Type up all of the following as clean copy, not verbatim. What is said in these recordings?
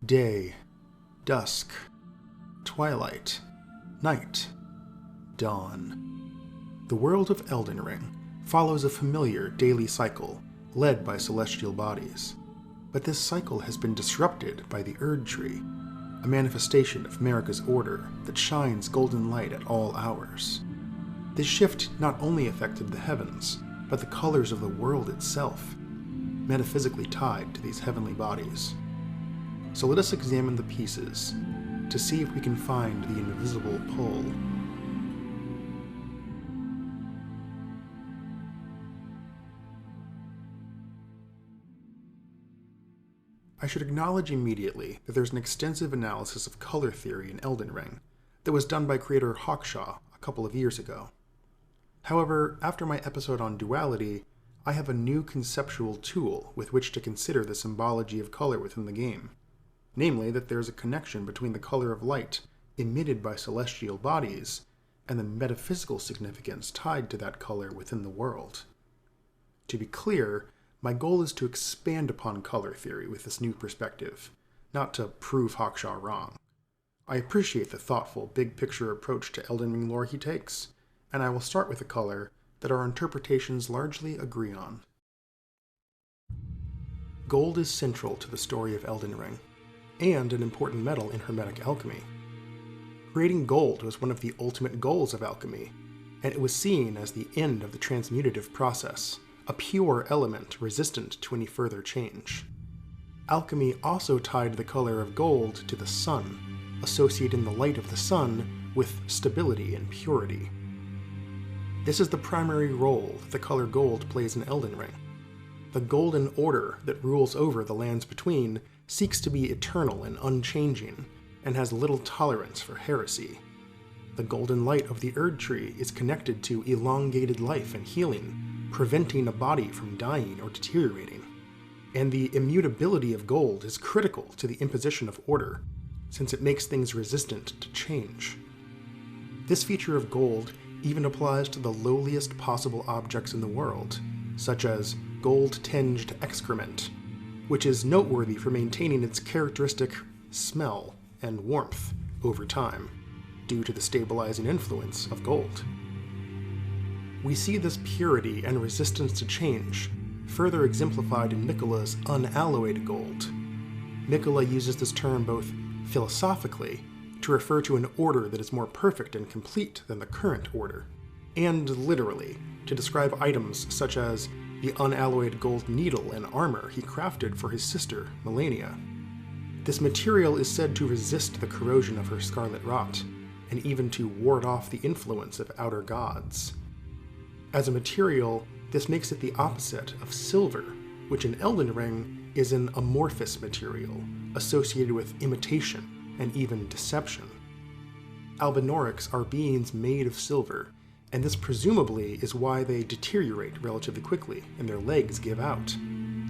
Day, dusk, twilight, night, dawn. The world of Elden Ring follows a familiar daily cycle led by celestial bodies, but this cycle has been disrupted by the Erd Tree, a manifestation of Marika's order that shines golden light at all hours. This shift not only affected the heavens, but the colors of the world itself, metaphysically tied to these heavenly bodies. So let us examine the pieces to see if we can find the invisible pull. I should acknowledge immediately that there's an extensive analysis of color theory in Elden Ring that was done by creator Hawkshaw a couple of years ago. However, after my episode on duality, I have a new conceptual tool with which to consider the symbology of color within the game. Namely, that there's a connection between the color of light emitted by celestial bodies and the metaphysical significance tied to that color within the world. To be clear, my goal is to expand upon color theory with this new perspective, not to prove Hawkshaw wrong. I appreciate the thoughtful, big-picture approach to Elden Ring lore he takes, and I will start with a color that our interpretations largely agree on. Gold is central to the story of Elden Ring, and an important metal in hermetic alchemy. Creating gold was one of the ultimate goals of alchemy, and it was seen as the end of the transmutative process, a pure element resistant to any further change. Alchemy also tied the color of gold to the sun, associating the light of the sun with stability and purity. This is the primary role that the color gold plays in Elden Ring. The Golden Order that rules over the lands between seeks to be eternal and unchanging, and has little tolerance for heresy. The golden light of the Erd Tree is connected to elongated life and healing, preventing a body from dying or deteriorating. And the immutability of gold is critical to the imposition of order, since it makes things resistant to change. This feature of gold even applies to the lowliest possible objects in the world, such as gold-tinged excrement, which is noteworthy for maintaining its characteristic smell and warmth over time, due to the stabilizing influence of gold. We see this purity and resistance to change further exemplified in Miquella's unalloyed gold. Miquella uses this term both philosophically to refer to an order that is more perfect and complete than the current order, and literally to describe items such as the unalloyed gold needle and armor he crafted for his sister, Melania. This material is said to resist the corrosion of her scarlet rot, and even to ward off the influence of outer gods. As a material, this makes it the opposite of silver, which in Elden Ring is an amorphous material, associated with imitation and even deception. Albinaurics are beings made of silver, and this presumably is why they deteriorate relatively quickly and their legs give out.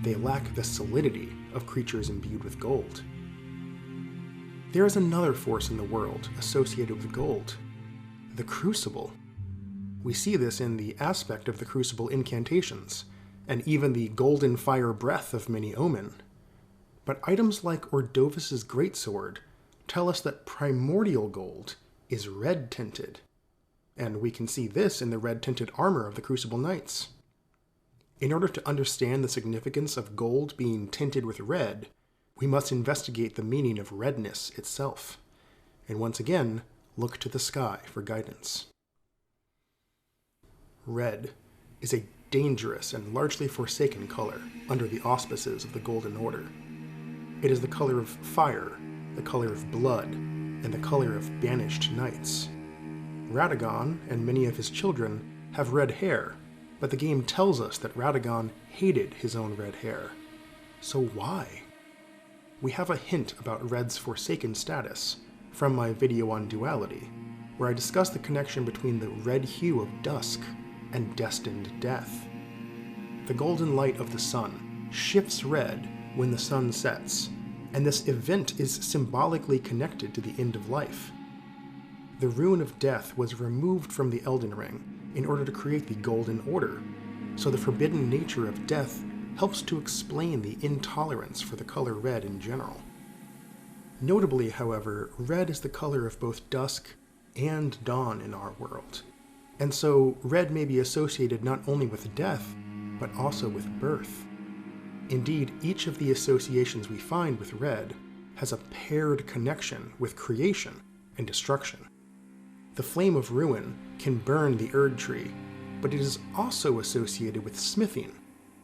They lack the solidity of creatures imbued with gold. There is another force in the world associated with gold, the Crucible. We see this in the aspect of the Crucible incantations, and even the golden fire breath of many omen. But items like Ordovis's greatsword tell us that primordial gold is red-tinted, and we can see this in the red-tinted armor of the Crucible Knights. In order to understand the significance of gold being tinted with red, we must investigate the meaning of redness itself, and once again, look to the sky for guidance. Red is a dangerous and largely forsaken color under the auspices of the Golden Order. It is the color of fire, the color of blood, and the color of banished knights. Radagon and many of his children have red hair, but the game tells us that Radagon hated his own red hair. So why? We have a hint about Red's forsaken status from my video on duality, where I discuss the connection between the red hue of dusk and destined death. The golden light of the sun shifts red when the sun sets, and this event is symbolically connected to the end of life. The rune of death was removed from the Elden Ring in order to create the Golden Order, so the forbidden nature of death helps to explain the intolerance for the color red in general. Notably, however, red is the color of both dusk and dawn in our world, and so red may be associated not only with death, but also with birth. Indeed, each of the associations we find with red has a paired connection with creation and destruction. The flame of ruin can burn the Erd tree, but it is also associated with smithing,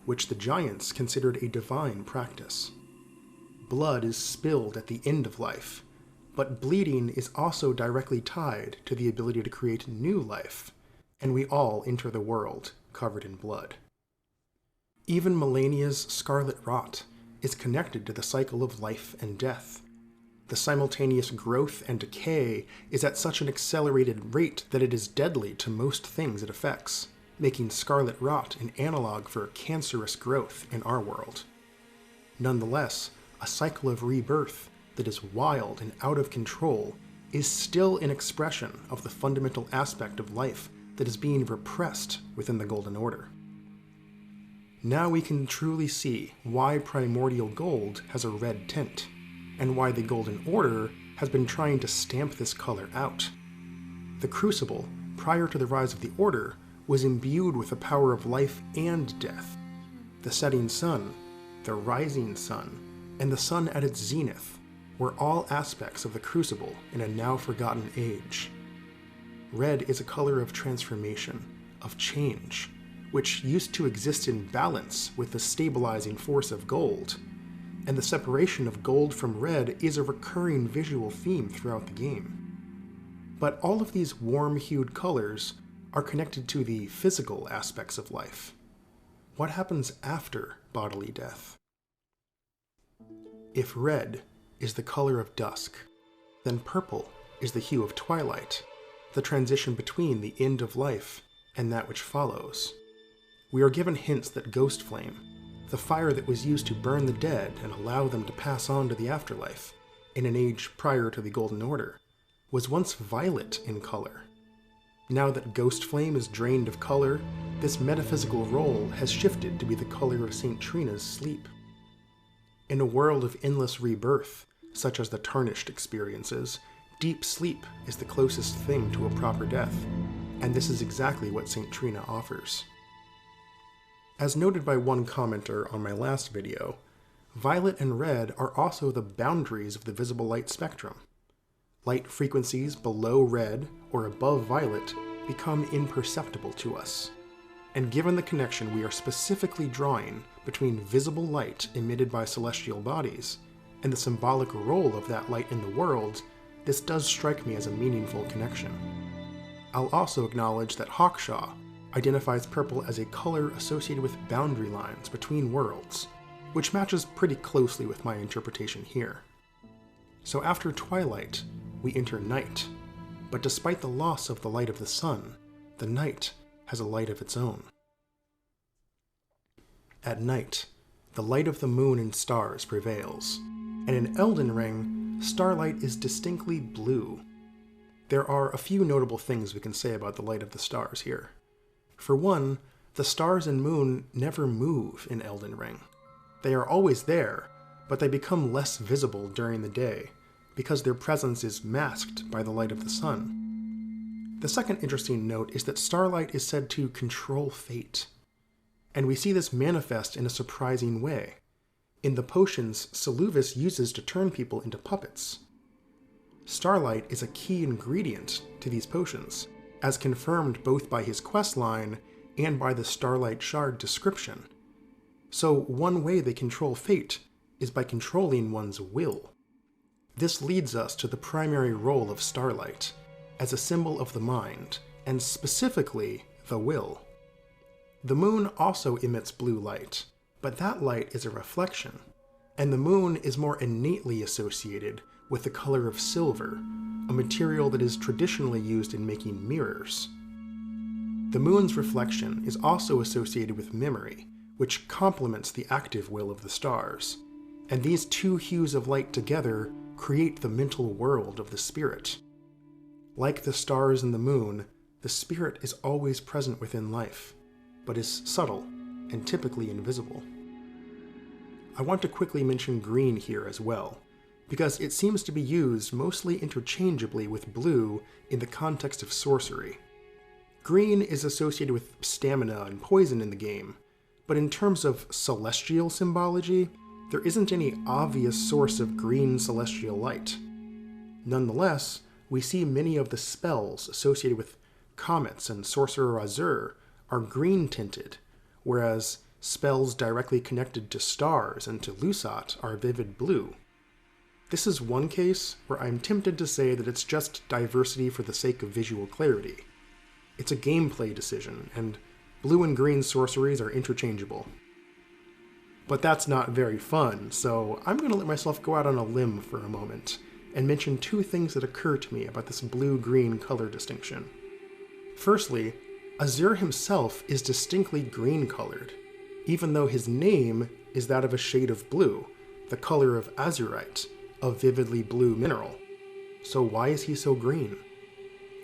which the giants considered a divine practice. Blood is spilled at the end of life, but bleeding is also directly tied to the ability to create new life, and we all enter the world covered in blood. Even Melania's scarlet rot is connected to the cycle of life and death. The simultaneous growth and decay is at such an accelerated rate that it is deadly to most things it affects, making scarlet rot an analog for cancerous growth in our world. Nonetheless, a cycle of rebirth that is wild and out of control is still an expression of the fundamental aspect of life that is being repressed within the Golden Order. Now we can truly see why primordial gold has a red tint, and why the Golden Order has been trying to stamp this color out. The Crucible, prior to the rise of the Order, was imbued with the power of life and death. The setting sun, the rising sun, and the sun at its zenith were all aspects of the Crucible in a now-forgotten age. Red is a color of transformation, of change, which used to exist in balance with the stabilizing force of gold, and the separation of gold from red is a recurring visual theme throughout the game. But all of these warm-hued colors are connected to the physical aspects of life. What happens after bodily death? If red is the color of dusk, then purple is the hue of twilight, the transition between the end of life and that which follows. We are given hints that ghost flame, the fire that was used to burn the dead and allow them to pass on to the afterlife, in an age prior to the Golden Order, was once violet in color. Now that ghost flame is drained of color, this metaphysical role has shifted to be the color of St. Trina's sleep. In a world of endless rebirth, such as the Tarnished experiences, deep sleep is the closest thing to a proper death, and this is exactly what St. Trina offers. As noted by one commenter on my last video, violet and red are also the boundaries of the visible light spectrum. Light frequencies below red or above violet become imperceptible to us. And given the connection we are specifically drawing between visible light emitted by celestial bodies and the symbolic role of that light in the world, this does strike me as a meaningful connection. I'll also acknowledge that Hawkshaw identifies purple as a color associated with boundary lines between worlds, which matches pretty closely with my interpretation here. So after twilight, we enter night, but despite the loss of the light of the sun, the night has a light of its own. At night, the light of the moon and stars prevails, and in Elden Ring, starlight is distinctly blue. There are a few notable things we can say about the light of the stars here. For one, the stars and moon never move in Elden Ring. They are always there, but they become less visible during the day, because their presence is masked by the light of the sun. The second interesting note is that starlight is said to control fate, and we see this manifest in a surprising way, in the potions Seluvis uses to turn people into puppets. Starlight is a key ingredient to these potions, as confirmed both by his questline and by the Starlight Shard description. So one way they control fate is by controlling one's will. This leads us to the primary role of starlight, as a symbol of the mind, and specifically the will. The moon also emits blue light, but that light is a reflection, and the moon is more innately associated with the color of silver, a material that is traditionally used in making mirrors. The moon's reflection is also associated with memory, which complements the active will of the stars, and these two hues of light together create the mental world of the spirit. Like the stars and the moon, the spirit is always present within life, but is subtle and typically invisible. I want to quickly mention green here as well, because it seems to be used mostly interchangeably with blue in the context of sorcery. Green is associated with stamina and poison in the game, but in terms of celestial symbology, there isn't any obvious source of green celestial light. Nonetheless, we see many of the spells associated with comets and Sorcerer Azur are green-tinted, whereas spells directly connected to stars and to Lusat are vivid blue. This is one case where I'm tempted to say that it's just diversity for the sake of visual clarity. It's a gameplay decision, and blue and green sorceries are interchangeable. But that's not very fun, so I'm going to let myself go out on a limb for a moment and mention two things that occur to me about this blue-green color distinction. Firstly, Azur himself is distinctly green-colored, even though his name is that of a shade of blue, the color of azurite, a vividly blue mineral. So why is he so green?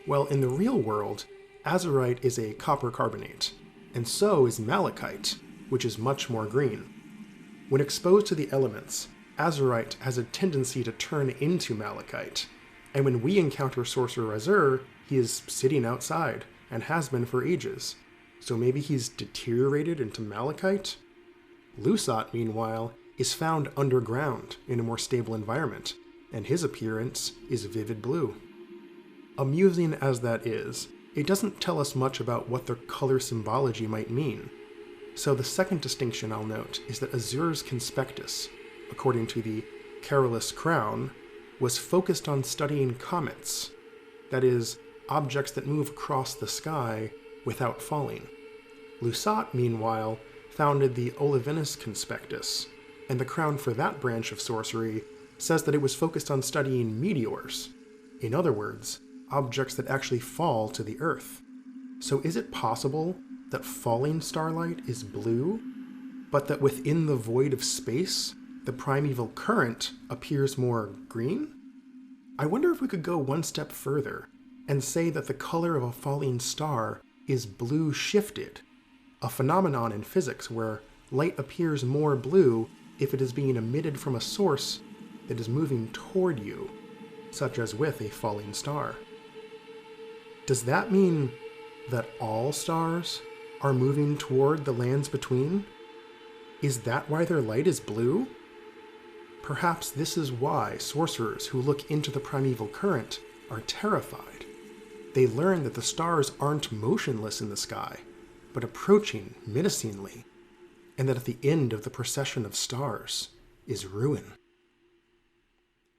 Well, in the real world, azurite is a copper carbonate, and so is malachite, which is much more green. When exposed to the elements, azurite has a tendency to turn into malachite, and when we encounter Sorcerer Azur, he is sitting outside, and has been for ages. So maybe he's deteriorated into malachite? Lusat, meanwhile, is found underground in a more stable environment, and his appearance is vivid blue. Amusing as that is, it doesn't tell us much about what their color symbology might mean. So the second distinction I'll note is that Azur's conspectus, according to the Carolus Crown, was focused on studying comets, that is, objects that move across the sky without falling. Lusat, meanwhile, founded the Olivinus Conspectus, and the crown for that branch of sorcery says that it was focused on studying meteors. In other words, objects that actually fall to the earth. So is it possible that falling starlight is blue, but that within the void of space, the primeval current appears more green? I wonder if we could go one step further and say that the color of a falling star is blue shifted, a phenomenon in physics where light appears more blue if it is being emitted from a source that is moving toward you, such as with a falling star. Does that mean that all stars are moving toward the lands between? Is that why their light is blue? Perhaps this is why sorcerers who look into the primeval current are terrified. They learn that the stars aren't motionless in the sky, but approaching menacingly, and that at the end of the procession of stars is ruin.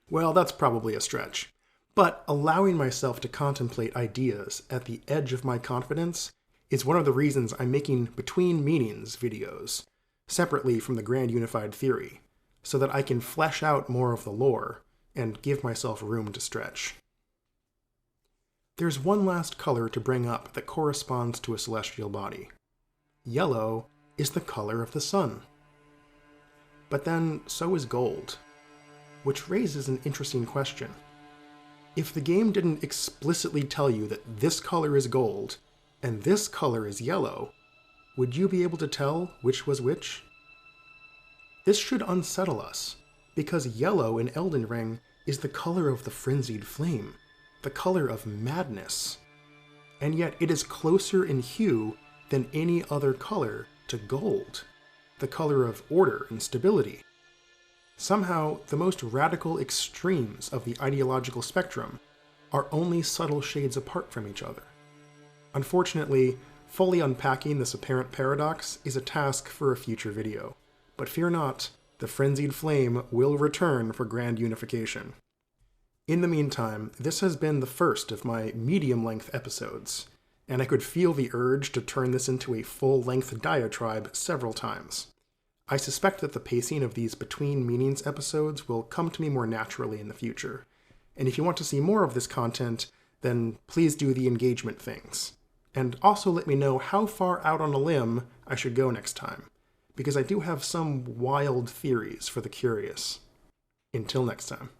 Well, that's probably a stretch, but allowing myself to contemplate ideas at the edge of my confidence is one of the reasons I'm making Between Meanings videos, separately from the Grand Unified Theory, so that I can flesh out more of the lore and give myself room to stretch. There's one last color to bring up that corresponds to a celestial body. Yellow is the color of the sun. But then, so is gold, which raises an interesting question. If the game didn't explicitly tell you that this color is gold and this color is yellow, would you be able to tell which was which? This should unsettle us, because yellow in Elden Ring is the color of the frenzied flame, the color of madness, and yet it is closer in hue than any other color to gold, the color of order and stability. Somehow, the most radical extremes of the ideological spectrum are only subtle shades apart from each other. Unfortunately, fully unpacking this apparent paradox is a task for a future video, but fear not, the frenzied flame will return for grand unification. In the meantime, this has been the first of my medium-length episodes, and I could feel the urge to turn this into a full-length diatribe several times. I suspect that the pacing of these Between Meanings episodes will come to me more naturally in the future, and if you want to see more of this content, then please do the engagement things. And also let me know how far out on a limb I should go next time, because I do have some wild theories for the curious. Until next time.